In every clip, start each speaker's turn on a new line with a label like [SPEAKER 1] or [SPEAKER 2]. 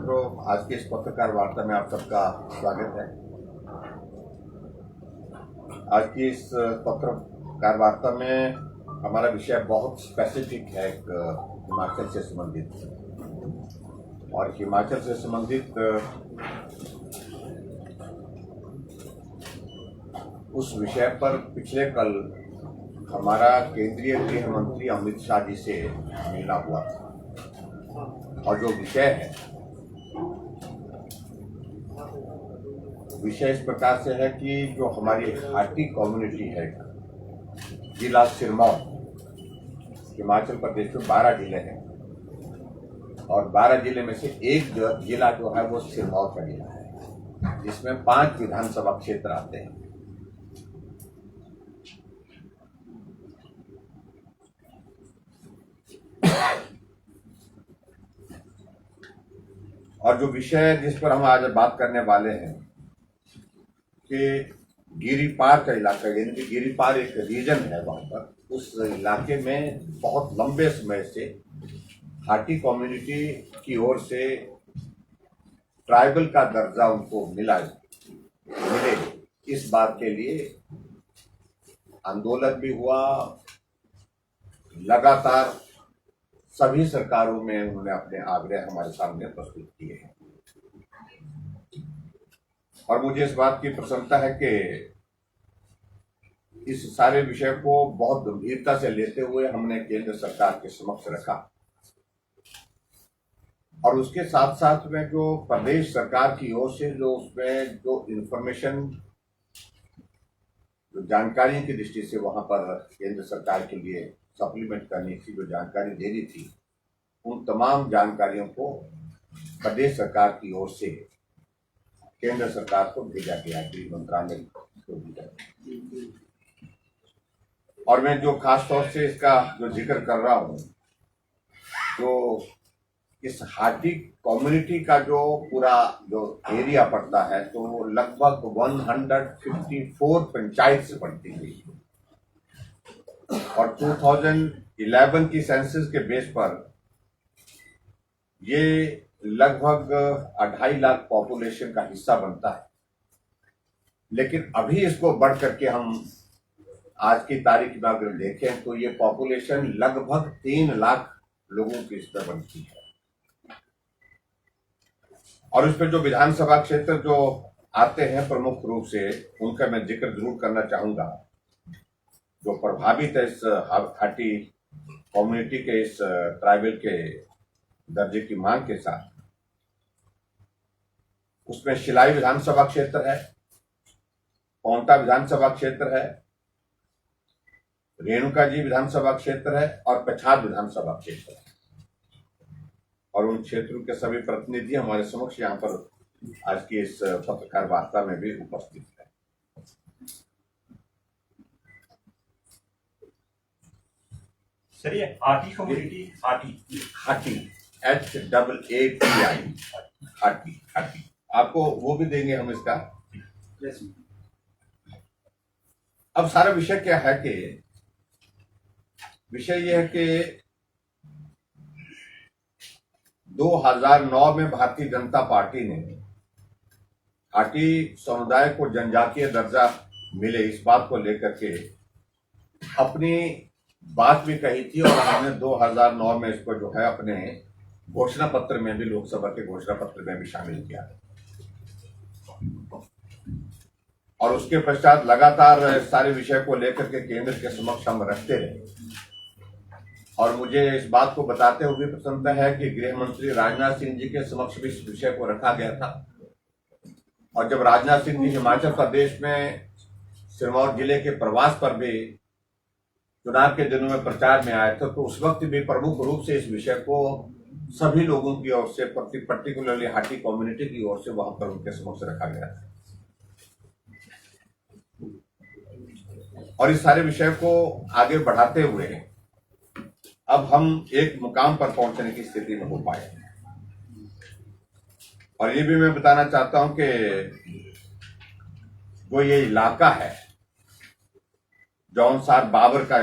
[SPEAKER 1] मित्रों, आज की इस पत्रकार वार्ता में आप सबका स्वागत है। आज की इस पत्रकार वार्ता में हमारा विषय बहुत स्पेसिफिक है, हिमाचल से संबंधित। और हिमाचल से संबंधित उस विषय पर पिछले कल हमारा केंद्रीय गृह मंत्री अमित शाह जी से मिलना हुआ था। और जो विषय इस प्रकार से है कि जो हमारी हाटी कम्युनिटी है, जिला सिरमौर, हिमाचल प्रदेश में 12 जिले हैं और 12 जिले में से एक जिला जो है वो सिरमौर का जिला है, जिसमें 5 विधानसभा क्षेत्र आते हैं। और जो विषय जिस पर हम आज बात करने वाले हैं कि गिरिपार का इलाका, यानी कि गिरिपार एक रीजन है वहां पर, उस इलाके में बहुत लंबे समय से हाटी कम्युनिटी की ओर से ट्राइबल का दर्जा उनको मिले, इस बात के लिए आंदोलन भी हुआ। लगातार सभी सरकारों में उन्होंने अपने आग्रह हमारे सामने प्रस्तुत किए हैं और मुझे इस बात की प्रसन्नता है कि इस सारे विषय को बहुत गंभीरता से लेते हुए हमने केंद्र सरकार के समक्ष रखा और उसके साथ साथ में जो प्रदेश सरकार की ओर से जो उसमें जो इंफॉर्मेशन, जो जानकारी की दृष्टि से वहां पर केंद्र सरकार के लिए सप्लीमेंट करनी थी, जो जानकारी देनी थी, उन तमाम जानकारियों को प्रदेश सरकार की ओर से केंद्र सरकार को भेजा गया, गृह मंत्रालय को भेजा गया। और मैं जो खास तौर से इसका जो जिक्र कर रहा हूं, जो इस हाटी कम्युनिटी का जो पूरा जो एरिया पड़ता है, तो लगभग 154 पंचायत से पड़ती है और 2011 की सेंसस के बेस पर ये लगभग 2.5 लाख पॉपुलेशन का हिस्सा बनता है। लेकिन अभी इसको बढ़ करके हम आज की तारीख में अगर देखें तो ये पॉपुलेशन लगभग 3 लाख लोगों की इसमें बनती है। और उसमें जो विधानसभा क्षेत्र जो आते हैं प्रमुख रूप से, उनका मैं जिक्र जरूर करना चाहूंगा। जो प्रभावित है इस हाटी कम्युनिटी के, इस ट्राइबल के दर्जे की मांग के साथ, उसमें शिलाई विधानसभा क्षेत्र है, पौंटा विधानसभा क्षेत्र है, रेणुका जी विधानसभा क्षेत्र है और पछाद विधानसभा क्षेत्र है। और उन क्षेत्रों के सभी प्रतिनिधि हमारे समक्ष यहाँ पर आज की इस पत्रकार वार्ता में भी उपस्थित है।
[SPEAKER 2] सर, ये हाटी कम्युनिटी,
[SPEAKER 1] हाटी HAATI, हाटी आपको वो भी देंगे हम इसका। अब सारा विषय क्या है कि विषय यह है कि 2009 में भारतीय जनता पार्टी ने हाटी समुदाय को जनजातीय दर्जा मिले, इस बात को लेकर के अपनी बात भी कही थी और हमने 2009 में इसको जो है अपने घोषणा पत्र में भी, लोकसभा के घोषणा पत्र में भी शामिल किया। और उसके पश्चात लगातार सारे विषय को लेकर के केंद्र के समक्ष हम रखते रहे। और मुझे इस बात को बताते हुए प्रसन्नता है कि गृह मंत्री राजनाथ सिंह जी के समक्ष भी इस विषय को रखा गया था। और जब राजनाथ सिंह जी हिमाचल प्रदेश में सिरमौर जिले के प्रवास पर भी चुनाव के दिनों में प्रचार में आए थे, तो उस वक्त भी प्रमुख रूप से इस विषय को सभी लोगों की ओर से, पर्टिकुलरली हाटी कम्युनिटी की ओर से वहां पर उनके समक्ष रखा गया था। और इस सारे विषय को आगे बढ़ाते हुए अब हम एक मुकाम पर पहुंचने की स्थिति में हो पाए। और ये भी मैं बताना चाहता हूं कि जो ये इलाका है, जौनसार बाबर का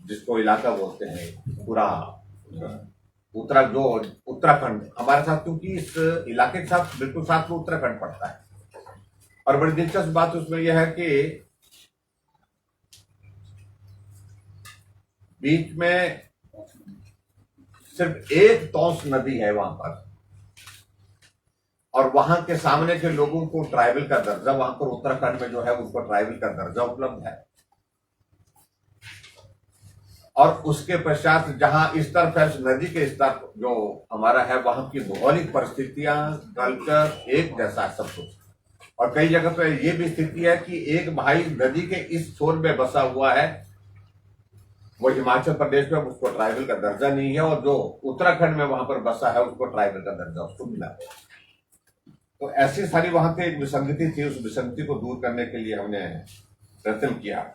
[SPEAKER 1] जिसको इलाका बोलते हैं, उत्तराखंड हमारे साथ, क्योंकि इस इलाके के साथ बिल्कुल साथ में उत्तराखंड पड़ता है। और बड़ी दिलचस्प बात उसमें यह है कि बीच में सिर्फ एक तौस नदी है वहां पर, और वहां के सामने के लोगों को ट्राइबल का दर्जा, वहां पर उत्तराखंड में जो है उसको ट्राइबल का दर्जा उपलब्ध है। और उसके पश्चात जहां इस तरफ है नदी के इस तरफ जो हमारा है, वहां की भौगोलिक परिस्थितियां, कल्चर एक जैसा है सब कुछ। और कई जगह पे ये भी स्थिति है कि एक भाई नदी के इस छोर में बसा हुआ है, वो हिमाचल प्रदेश में, उसको ट्राइबल का दर्जा नहीं है, और जो उत्तराखंड में वहां पर बसा है उसको ट्राइबल का दर्जा उसको मिला है। तो ऐसी सारी वहां पे एक विसंगति थी, उस विसंगति को दूर करने के लिए हमने प्रयत्न किया।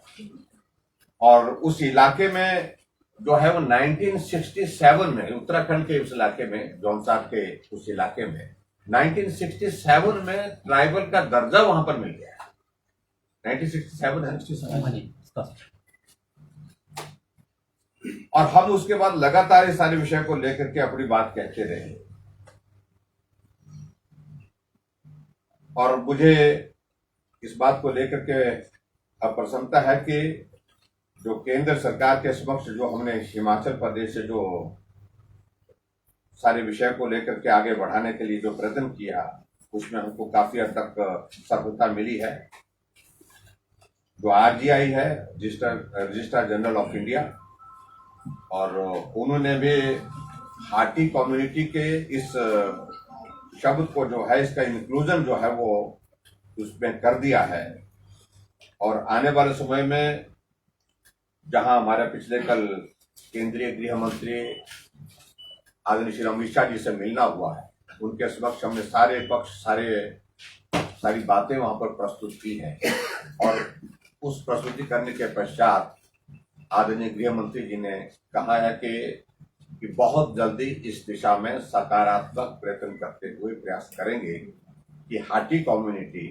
[SPEAKER 1] और उस इलाके में जो है वो 1967 में, उत्तराखंड के उस इलाके में, जौनसार के उस इलाके में 1967 में ट्राइबल का दर्जा वहां पर मिल गया। 1967 है। और हम उसके बाद लगातार इस सारे विषय को लेकर के अपनी बात कहते रहे। और मुझे इस बात को लेकर के प्रसन्नता है कि जो केंद्र सरकार के समक्ष जो हमने हिमाचल प्रदेश से जो सारे विषय को लेकर के आगे बढ़ाने के लिए जो प्रयत्न किया, उसमें हमको काफी हद तक सफलता मिली है। जो आरजीआई है, रजिस्ट्रार जनरल ऑफ इंडिया, और उन्होंने भी हाटी कम्युनिटी के इस शब्द को जो है, इसका इंक्लूजन जो है वो उसमें कर दिया है। और आने वाले समय में जहां हमारे पिछले कल केंद्रीय गृह मंत्री आदरणीय श्री अमित शाह जी से मिलना हुआ है, उनके समक्ष हमने सारे पक्ष सारी बातें वहां पर प्रस्तुत की हैं। और उस प्रस्तुति करने के पश्चात आदरणीय गृह मंत्री जी ने कहा है कि बहुत जल्दी इस दिशा में सकारात्मक प्रयत्न करते हुए प्रयास करेंगे कि हाटी कम्युनिटी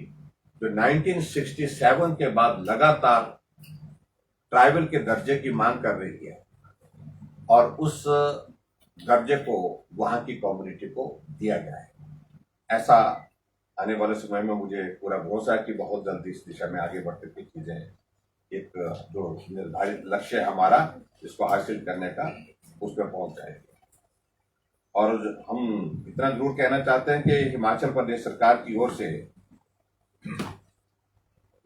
[SPEAKER 1] जो 1967 के बाद लगातार ट्राइबल के दर्जे की मांग कर रही है, और उस दर्जे को वहां की कम्युनिटी को दिया जाए। ऐसा आने वाले समय में मुझे पूरा भरोसा है कि बहुत जल्दी इस दिशा में आगे बढ़ते हुए चीजें, एक जो निर्धारित लक्ष्य है हमारा, इसको हासिल करने का, उसमें पहुंच जाएगी। और हम इतना जरूर कहना चाहते हैं कि हिमाचल प्रदेश सरकार की ओर से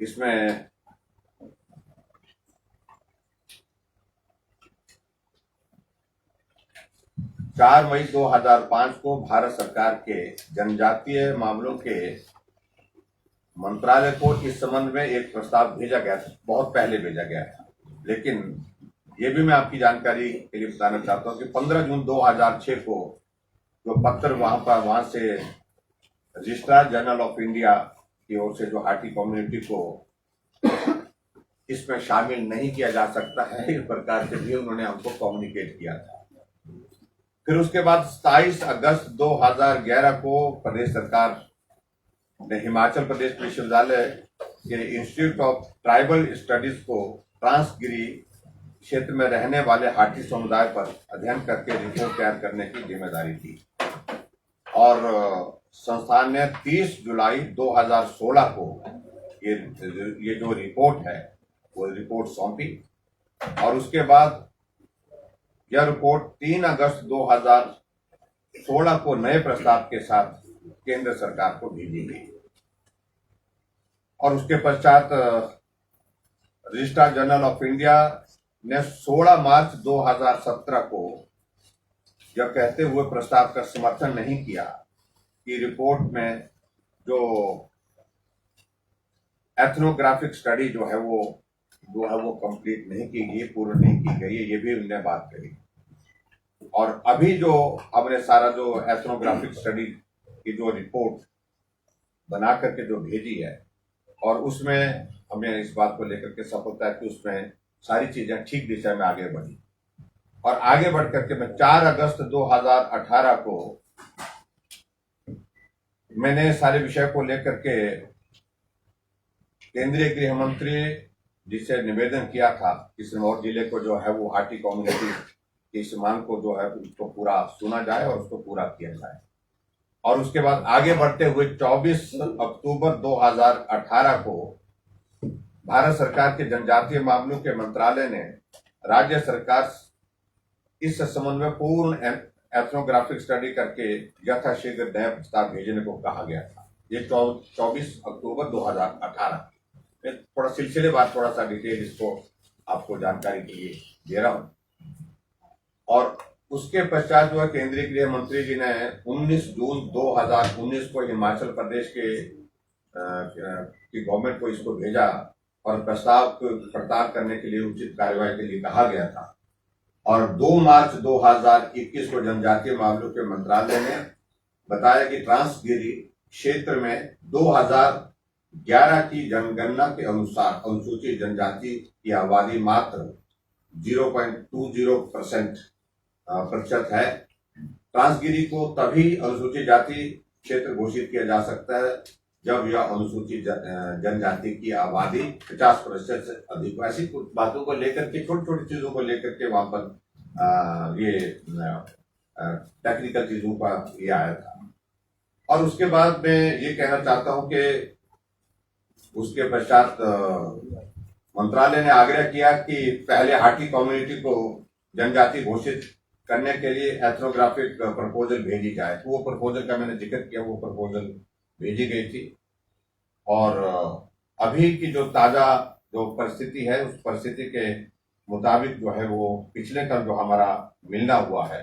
[SPEAKER 1] इसमें चार मई 2005 को भारत सरकार के जनजातीय मामलों के मंत्रालय को इस संबंध में एक प्रस्ताव भेजा गया था, बहुत पहले भेजा गया था। लेकिन ये भी मैं आपकी जानकारी के लिए बताना चाहता हूँ कि 15 जून 2006 को जो पत्र वहां से रजिस्ट्रार जनरल ऑफ इंडिया की ओर से जो हाटी कम्युनिटी को इसमें शामिल नहीं किया जा सकता है, इस प्रकार से भी उन्होंने हमको कम्युनिकेट किया था। फिर उसके बाद 27 अगस्त 2011 को प्रदेश सरकार ने हिमाचल प्रदेश विश्वविद्यालय के इंस्टीट्यूट ऑफ ट्राइबल स्टडीज को ट्रांसगिरी क्षेत्र में रहने वाले हाटी समुदाय पर अध्ययन करके रिपोर्ट तैयार करने की जिम्मेदारी दी। और संस्थान ने 30 जुलाई 2016 को ये जो रिपोर्ट है वो रिपोर्ट सौंपी, और उसके बाद यह रिपोर्ट 3 अगस्त 2016 को नए प्रस्ताव के साथ केंद्र सरकार को भेजी गई। और उसके पश्चात रजिस्ट्रार जनरल ऑफ इंडिया ने 16 मार्च 2017 को यह कहते हुए प्रस्ताव का समर्थन नहीं किया कि रिपोर्ट में जो एथनोग्राफिक स्टडी जो है वो कंप्लीट नहीं की गई, पूर्ण नहीं की गई, ये भी उन्होंने बात करी। और अभी जो हमने सारा जो एथनोग्राफिक स्टडी की जो रिपोर्ट बना करके जो भेजी है, और उसमें हमें इस बात को लेकर के सफलता है कि उसमें सारी चीजें ठीक दिशा में आगे बढ़ी। और आगे बढ़ करके मैं 4 अगस्त 2018 को मैंने सारे विषय को लेकर के केंद्रीय गृह मंत्री जिसे निवेदन किया था कि सिरमौर जिले को जो है वो हाटी कम्युनिटी कि इस मांग को जो है उसको पूरा सुना जाए और उसको पूरा किया जाए। और उसके बाद आगे बढ़ते हुए 24 अक्टूबर 2018 को भारत सरकार के जनजातीय मामलों के मंत्रालय ने राज्य सरकार इस संबंध में पूर्ण एथनोग्राफिक स्टडी करके यथाशीघ्र नया प्रस्ताव भेजने को कहा गया था। ये 24 अक्टूबर 2018। मैं थोड़ा सिलसिलेवार थोड़ा सा डिटेल इसको आपको जानकारी के लिए दे रहा हूं। और उसके पश्चात जो है केंद्रीय गृह मंत्री जी ने 19 जून 2019 को हिमाचल प्रदेश के की गवर्नमेंट को इसको भेजा और प्रस्ताव को पड़ताल करने के लिए उचित कार्रवाई के लिए कहा गया था। और 2 मार्च 2021 को जनजातीय मामलों के मंत्रालय ने बताया कि ट्रांसगिरी क्षेत्र में 2011 की जनगणना के अनुसार अनुसूचित जनजाति की आबादी मात्र 0.20% प्रतिशत है। ट्रांसगिरी को तभी अनुसूचित जाति क्षेत्र घोषित किया जा सकता है जब यह अनुसूचित जनजाति की आबादी 50% से अधिक। ऐसी कुछ बातों को लेकर के, छोटी छोटी चीजों को लेकर के वहां पर ये टेक्निकल चीजों का ये आया था। और उसके बाद मैं ये कहना चाहता हूं कि उसके पश्चात मंत्रालय ने आग्रह किया कि पहले हाटी कम्युनिटी को जनजाति घोषित करने के लिए एथनोग्राफिक प्रपोजल भेजी जाए। तो वो प्रपोजल का मैंने जिक्र किया, वो प्रपोजल भेजी गई थी। और अभी की जो ताजा जो परिस्थिति है उस परिस्थिति के मुताबिक जो है वो पिछले कल जो हमारा मिलना हुआ है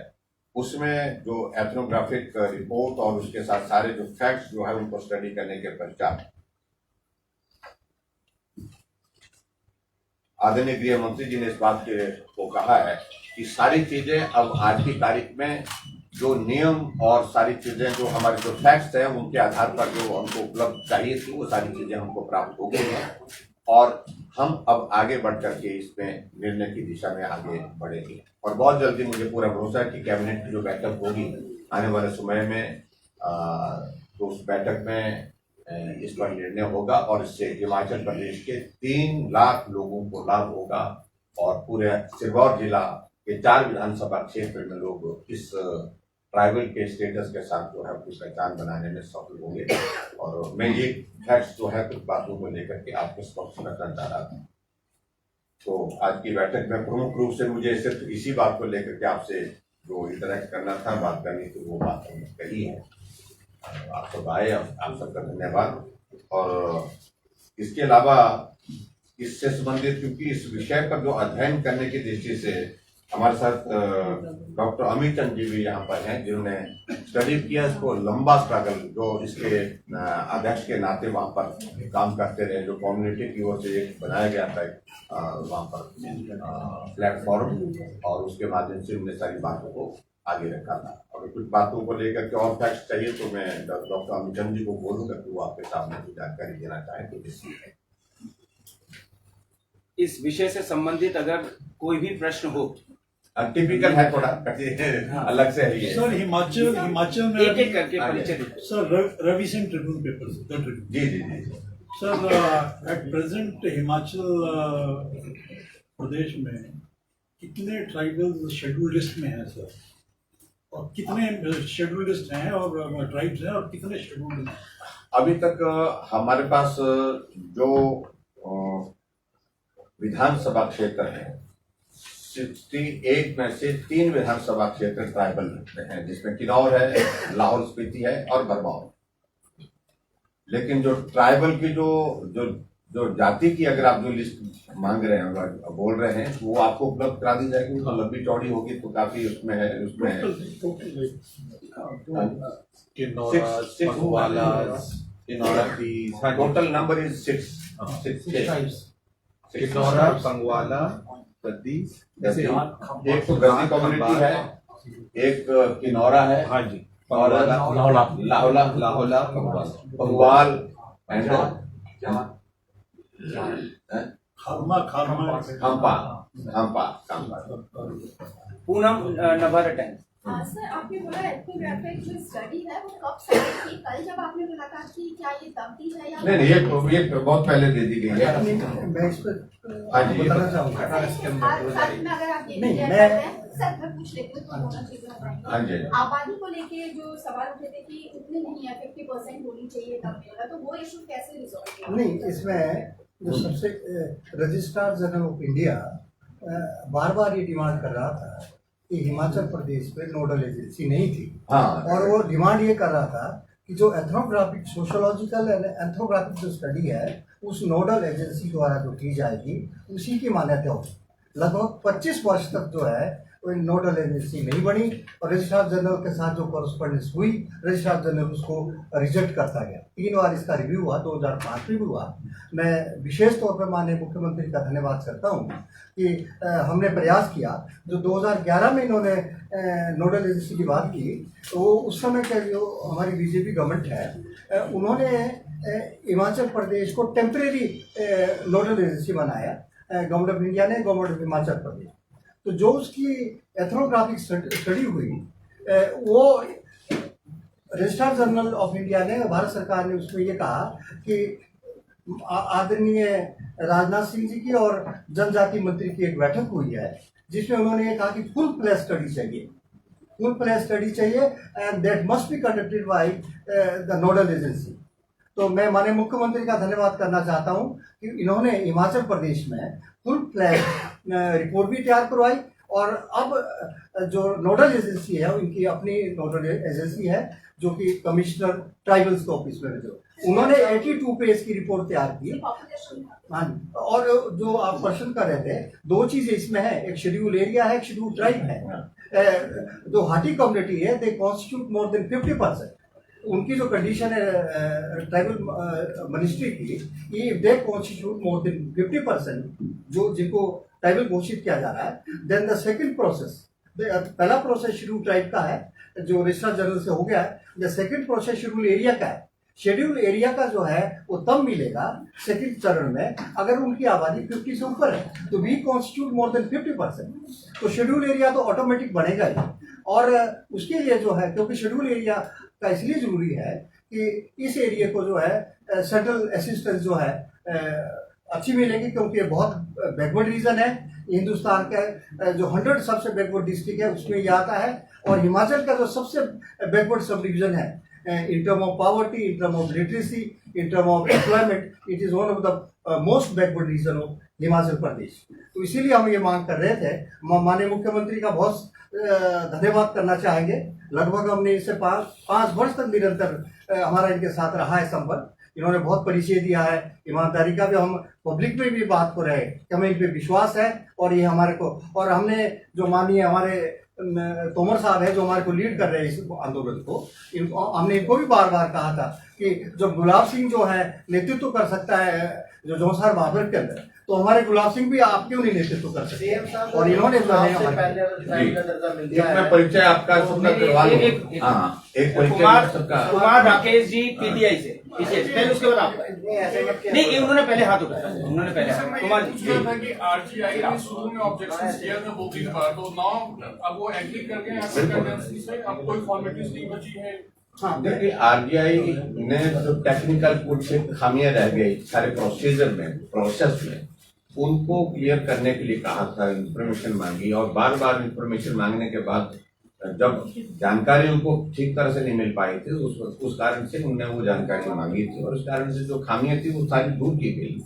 [SPEAKER 1] उसमें जो एथनोग्राफिक रिपोर्ट और उसके साथ सारे जो फैक्ट्स जो है उनको स्टडी करने के पश्चात आदरणीय गृह मंत्री जी ने इस बात को कहा है कि सारी चीजें अब आज की तारीख में जो नियम और सारी चीजें जो हमारे जो फैक्ट्स हैं उनके आधार पर जो हमको उपलब्ध चाहिए थी वो सारी चीजें हमको प्राप्त हो गई हैं और हम अब आगे बढ़ करके इसमें निर्णय की दिशा में आगे बढ़ेंगे। और बहुत जल्दी मुझे पूरा भरोसा है कि कैबिनेट की जो बैठक होगी आने वाले समय में तो उस बैठक में इस पर निर्णय होगा और इससे हिमाचल प्रदेश के 3 लाख लोगों को लाभ होगा और पूरे सिरमौर जिला के 4 विधानसभा क्षेत्र में लोग इस ट्राइबल के स्टेटस के साथ जो है अपनी पहचान बनाने में सफल होंगे। और मैं ये फैक्ट्स जो है कुछ बातों को लेकर के आपके समक्ष रखना चाह रहा था। तो आज की बैठक में प्रमुख रूप से मुझे सिर्फ इसी बात को लेकर के आपसे जो इंटरेक्ट करना था, बात करनी थी, वो बात हमने कही है। आप सब आए, आप सबका धन्यवाद। और इसके अलावा इससे संबंधित क्योंकि इस विषय पर जो अध्ययन करने की दृष्टि से हमारे साथ डॉक्टर अमित चंद जी भी यहाँ पर हैं जिन्होंने स्टडी किया इसको लंबा स्ट्रगल जो इसके अध्यक्ष के नाते वहाँ पर काम करते रहे, जो कम्युनिटी की ओर से एक बनाया गया था वहाँ पर प्लेटफॉर्म और उसके माध्यम से उन्हें सारी बातों को आगे रखा था। और कुछ बातों को लेकर के और फैक्ट्स चाहिए तो मैं डॉक्टर अमित चंद जी को बोलूँगा कि वो आपके सामने कुछ जानकारी देना चाहें तो जिससे
[SPEAKER 3] इस विषय से संबंधित अगर कोई भी प्रश्न हो।
[SPEAKER 1] टिपिकल है थोड़ा अलग से है ये।
[SPEAKER 4] सर हिमाचल में
[SPEAKER 3] एक एक करके परिचय दीजिए।
[SPEAKER 4] Sir Ravi Singh Tribune paper
[SPEAKER 1] जी जी जी
[SPEAKER 4] sir at present Himachal Pradesh में कितने ट्राइबल शेड्यूल लिस्ट में हैं सर, और कितने शेड्यूल लिस्ट हैं और ट्राइब्स हैं और कितने शेड्यूल हैं?
[SPEAKER 1] अभी तक हमारे पास जो विधानसभा क्षेत्र है 61 में से 3 विधानसभा क्षेत्र ट्राइबल हैं जिसमें किन्नौर है, लाहौल स्पीति है और बरमौर। लेकिन जो ट्राइबल की जो जाति की अगर आप जो लिस्ट मांग रहे हैं बोल रहे हैं वो आपको उपलब्ध करा दी जाएगी। तो लंबी चौड़ी होगी तो काफी उसमें है टोटल नंबर इज 6
[SPEAKER 5] किन्नौरा, पंगवाला, गद्दी,
[SPEAKER 1] एक तो गद्दी कम्युनिटी है, एक किन्नौरा है,
[SPEAKER 5] हाँ जी,
[SPEAKER 1] और Lahaula, Pangwal and Khampa.
[SPEAKER 3] Poonam number 10।
[SPEAKER 6] Sir आपने बोला एथनोग्राफिक जो स्टडी है वो कब से आई थी? कल जब आपने मुलाकात की क्या ये तब्दील है या
[SPEAKER 1] नहीं ये बहुत पहले दे दी गई है।
[SPEAKER 6] मैं
[SPEAKER 1] हाँ जी
[SPEAKER 6] साथ में अगर आप ये क्लियर कर दें सर मैं पूछ लेती हूँ तो दोनों चीजें बताएंगे।
[SPEAKER 1] हाँ जी।
[SPEAKER 6] आबादी को लेके जो सवाल उठे थे कि उतनी नहीं है 50% होनी चाहिए तब मिलेगा, तो वो इशू कैसे रिजॉल्व होगा?
[SPEAKER 7] नहीं, इसमें जो सबसे रजिस्ट्रार जनरल ऑफ इंडिया बार बार ये डिमांड कर रहा था कि हिमाचल प्रदेश में नोडल एजेंसी नहीं थी।
[SPEAKER 1] हाँ।
[SPEAKER 7] और वो डिमांड ये कर रहा था कि जो एथनोग्राफिक सोशोलॉजिकल एंड एंथ्रोग्राफिक जो स्टडी है उस नोडल एजेंसी द्वारा जो की जाएगी उसी की मान्यता होगी। लगभग 25 वर्ष तक जो है वो नोडल एजेंसी नहीं बनी और रजिस्ट्रार जनरल के साथ जो कॉरेस्पॉन्डेंस हुई, रजिस्ट्रार जनरल उसको रिजेक्ट करता गया। 3 बार इसका रिव्यू हुआ, 2005 में भी हुआ। मैं विशेष तौर पर माननीय मुख्यमंत्री का धन्यवाद करता हूँ कि हमने प्रयास किया। जो 2011 में इन्होंने नोडल एजेंसी की बात की, तो उस समय का जो हमारी बीजेपी गवर्नमेंट है उन्होंने हिमाचल प्रदेश को टेम्परेरी नोडल एजेंसी बनाया, गवर्नमेंट ऑफ इंडिया ने, गवर्नमेंट ऑफ हिमाचल प्रदेश। तो जो उसकी एथनोग्राफिक स्टडी हुई वो रजिस्ट्रार जनरल ऑफ इंडिया ने, भारत सरकार ने उसमें ये कहा कि आदरणीय राजनाथ सिंह जी की और जनजाति मंत्री की एक बैठक हुई है जिसमें उन्होंने ये कहा कि फुल फ्लैश स्टडी चाहिए, फुल फ्लैश स्टडी चाहिए and that must be conducted by the nodal agency. तो मैं माननीय मुख्यमंत्री का धन्यवाद करना चाहता हूं कि इन्होंने हिमाचल प्रदेश में फुल फ्लैश रिपोर्ट भी तैयार करवाई और अब जो नोडल एजेंसी है उनकी अपनी नोडल एजेंसी है जो कि कमिश्नर ट्राइबल्स के ऑफिस में जो उन्होंने 82 पेज की रिपोर्ट तैयार की। हाँ, और जो आप क्वेश्चन कर रहे थे, 2 चीजें इसमें है, एक शेड्यूल एरिया है, एक शेड्यूल ट्राइब है। जो हाटी कम्युनिटी है दे कॉन्स्टिट्यूट मोर देन 50%। उनकी जो कंडीशन है ट्राइबल मिनिस्ट्री की, ये दे कॉन्स्टिट्यूट मोर देन 50% जो जिनको ट्राइबल घोषित किया जा रहा है। देन द सेकंड प्रोसेस, पहला प्रोसेस शेड्यूल ट्राइब का है जो रजिस्ट्रार जनरल से हो गया है। The second process schedule area का है। शेड्यूल एरिया का जो है वो तब मिलेगा सेकंड चरण में अगर उनकी आबादी 50 से ऊपर है, तो वी कॉन्स्टिट्यूट मोर देन 50%। तो शेड्यूल एरिया तो ऑटोमेटिक बनेगा ही। और उसके लिए जो है, क्योंकि शेड्यूल एरिया का इसलिए जरूरी है कि इस एरिया को जो है सेंट्रल असिस्टेंस जो है अच्छी मिलेगी, क्योंकि ये बहुत बैकवर्ड रीजन है। हिंदुस्तान का जो 100 सबसे बैकवर्ड डिस्ट्रिक्ट है उसमें ये आता है, और हिमाचल का जो सबसे बैकवर्ड सब डिवीजन है in terms of poverty, in terms of literacy, in terms of employment, it is one of the most backward region of Himachal Pradesh. तो इसीलिए हम ये मांग कर रहे थे। माननीय मुख्यमंत्री का बहुत धन्यवाद करना चाहेंगे। लगभग हमने इससे 5 वर्ष तक निरंतर हमारा इनके साथ रहा है संपर्क। इन्होंने बहुत परिचय दिया है, ईमानदारी का भी। हम पब्लिक में भी बात कर रहे हैं कि हमें इन पे विश्वास है और ये हमारे को, और हमने जो माननीय हमारे तोमर साहब है जो हमारे को लीड कर रहे हैं इस आंदोलन को, हमने इनको भी बार बार कहा था कि जब गुलाब सिंह जो है नेतृत्व कर सकता है जो जौनसार बाबर के अंदर, तो हमारे गुलाब सिंह भी आप क्यों नहीं नेतृत्व कर सकते। और इन्होंने जो है
[SPEAKER 1] मैं परिचय आपका सबका करवा लूं। हाँ, एक परिचय सबका।
[SPEAKER 3] कुमार राकेश जी पीटीआई से, पहले उसके बाद आप नहीं, उन्होंने पहले हाथ उठाया, उन्होंने पहले हाथ। कुमार जी
[SPEAKER 8] आरजीआई ने शुरू में ऑब्जेक्शंस किया था 2-3 बार, तो नाउ अब वो एग्री कर गए हैं, अब कोई फॉर्मेलिटीज नहीं बची है।
[SPEAKER 1] हाँ, देखिए आरजीआई ने जो टेक्निकल कुछ खामियां रह गई सारे प्रोसीजर में, प्रोसेस में, उनको क्लियर करने के लिए कहा था, इंफॉर्मेशन मांगी। और बार बार इंफॉर्मेशन मांगने के बाद जब जानकारी उनको ठीक तरह से नहीं मिल पाई थी, उस कारण से उन्होंने वो जानकारी मांगी थी, और उस कारण से जो खामियां थी वो सारी दूर की गई।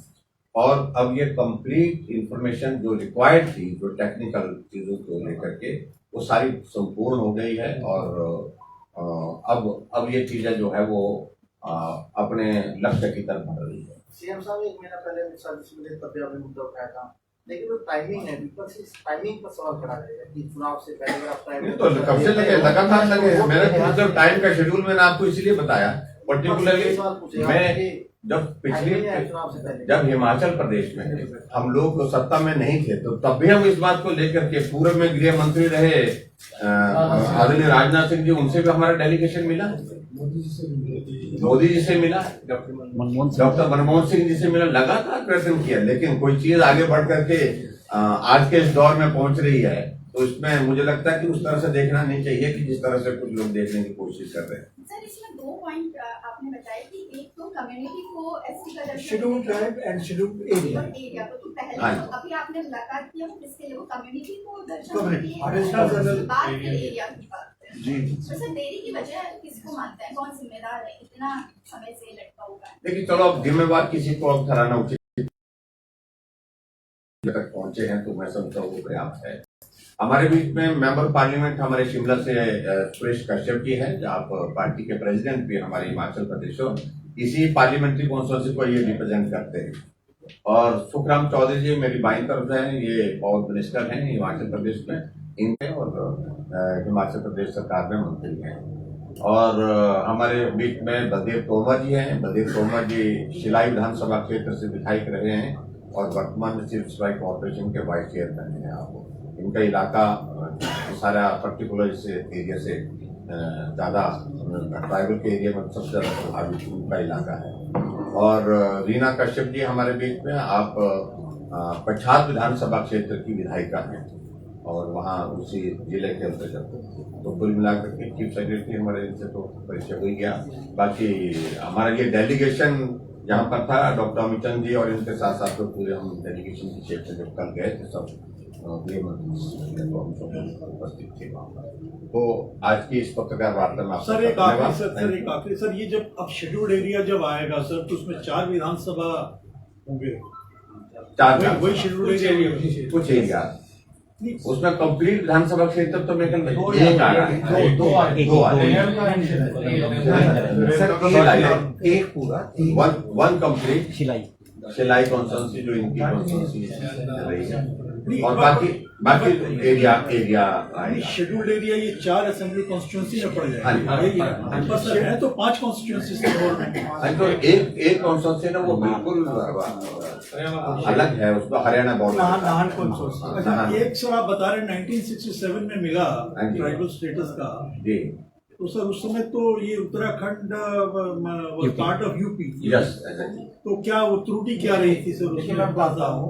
[SPEAKER 1] और अब ये कंप्लीट इंफॉर्मेशन जो रिक्वायर्ड थी, जो टेक्निकल चीजों को लेकर के, वो सारी संपूर्ण हो गई है। और अब ये चीजें जो है वो अपने लक्ष्य की तरफ बढ़ रही है।
[SPEAKER 9] सीएम साहब 1 महीना पहले सर्विस मिले तब भी आपने मुद्दा उठाया था, लेकिन वो टाइमिंग है, विपक्ष इस टाइमिंग पर सवाल खड़ा करेगा कि चुनाव से पहले अगर आप टाइमिंग
[SPEAKER 1] तो कब से लगे, लगातार लगे। मैंने जब टाइम का शेड्यूल मैंने आपको इसलिए बताया पर्टिकुलरली। मैं जब हिमाचल प्रदेश में हम लोग तो सत्ता में नहीं थे, तो तब भी हम इस बात को लेकर के, पूर्व में गृह मंत्री रहे आदरणीय राजनाथ सिंह जी, उनसे भी हमारा डेलीगेशन मिला, मोदी जी से मिला, डॉक्टर मनमोहन सिंह जी से मिला, लगातार प्रयत्न किया, लेकिन कोई चीज आगे बढ़ करके आज के इस दौर में पहुंच रही है तो इसमें मुझे लगता है कि उस तरह से देखना नहीं चाहिए कि जिस तरह से कुछ लोग देखने की कोशिश कर रहे हैं।
[SPEAKER 6] सर इसमें 2 पॉइंट आपने बताए कि एक तो कम्युनिटी को एसटी का दर्जा
[SPEAKER 7] schedule tribe and schedule area
[SPEAKER 6] area तो पहले
[SPEAKER 1] हाँ।
[SPEAKER 6] तो अभी आपने मुलाकात किया वो किसके लिए वो कम्युनिटी को दर्जा
[SPEAKER 7] Community,
[SPEAKER 6] देती है
[SPEAKER 7] additional general
[SPEAKER 6] बात फिर एरिया की बात करें।
[SPEAKER 1] जी
[SPEAKER 6] तो सर देरी की वजह किसको मानते हैं, कौन जिम्मेदार है, इतना समय से लटका हुआ है?
[SPEAKER 1] लेकिन चलो अब जिम्मेवार किसी को अब ठहराना उचित तक पहुंचे हैं तो मैं समझता हूँ वो पर्याप्त है। हमारे बीच में मेंबर पार्लियामेंट हमारे शिमला से सुरेश कश्यप जी हैं, जो आप पार्टी के प्रेसिडेंट भी हमारे हिमाचल प्रदेश और इसी पार्लियामेंट्री कॉन्स्टिट्यूंसी को ये रिप्रेजेंट करते हैं। और सुखराम चौधरी जी मेरी बाईं तरफ हैं, ये पावर मिनिस्टर हैं हिमाचल प्रदेश में, इनके और हिमाचल प्रदेश सरकार में मंत्री हैं। और हमारे बीच में बलदेव तोमर जी हैं। बलदेव तोमर जी शिलाई विधानसभा क्षेत्र से विधायक रहे हैं और वर्तमान में सिर्फ सिलाई कॉर्पोरेशन के वाइस चेयरमैन हैं। आप इनका इलाका सारा पर्टिकुलर इस एरिया से ज़्यादा ट्राइबल के एरिया में सबसे ज़्यादा प्रभावित उनका इलाका है। और रीना कश्यप जी हमारे बीच में, आप पच्छाद विधानसभा क्षेत्र की विधायिका हैं और वहाँ उसी जिले के अंतर्गत, तो कुल मिलाकर के चीफ सेक्रेटरी हमारे इनसे तो परिचय हो गया। बाकी हमारा ये डेलीगेशन यहाँ पर था, डॉक्टर अमित चंद जी और इनके साथ साथ तो पूरे हम डेलीगेशन की शेप में जब कल गए थे सब गृह मंत्री तो हम सब उपस्थित थे वहाँ पर। तो आज की इस पत्रकार वार्ता में
[SPEAKER 4] सर एक आखिरी सर ये जब अब शेड्यूल्ड एरिया जब आएगा सर तो उसमें 4 विधानसभा होंगे,
[SPEAKER 1] 4
[SPEAKER 4] वही शेड्यूल्ड एरिया
[SPEAKER 1] कुछ एरिया उसमें कंप्लीट विधानसभा क्षेत्र तो मेरे ख्याल एक आ रहा है, दो आ रहे हैं, एक पूरा वन कंप्लीट सिलाई कॉन्स्टिट्यूंसी जो इनकी कॉन्स्टिट्यूंसी रही है और बाकी एरिया
[SPEAKER 4] शेड्यूल्ड एरिया ये 4 असेंबली कॉन्स्टिट्यूंसी में पड़
[SPEAKER 1] हाँ
[SPEAKER 4] जाएगा। पर सर है तो 5 कॉन्स्टिट्यूंसी
[SPEAKER 1] तो एक कॉन्स्टिट्यूंसी ना वो बिल्कुल अलग है, उसको हरियाणा बॉर्डर
[SPEAKER 7] नाहन कॉन्स्टिट्यूंसी।
[SPEAKER 4] एक सर आप बता रहे 1967 में मिला ट्राइबल स्टेटस का
[SPEAKER 1] जी,
[SPEAKER 4] तो सर उस समय तो ये Uttarakhand part of UP,
[SPEAKER 1] yes.
[SPEAKER 4] तो क्या वो त्रुटि क्या रही थी सर?
[SPEAKER 9] देखिए मैं बताता हूँ,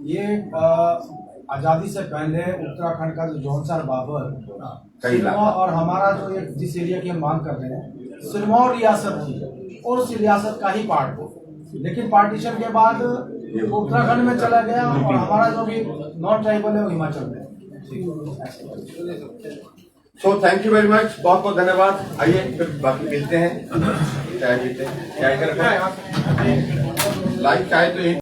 [SPEAKER 9] ये आजादी से पहले उत्तराखंड का जो जौनसर बाबर सिरमौर और हमारा जो ये जिस एरिया की हम मांग कर रहे हैं सिरमौर रियासत थी और उस रियासत का ही पार्ट था, लेकिन पार्टीशन के बाद वो उत्तराखंड में चला गया और हमारा जो भी नॉन ट्राइबल है वो हिमाचल में।
[SPEAKER 1] So thank you very much, बहुत बहुत धन्यवाद। आइए फिर बाकी मिलते हैं, चाय पीते हैं, चाय कर लाइव चाय तो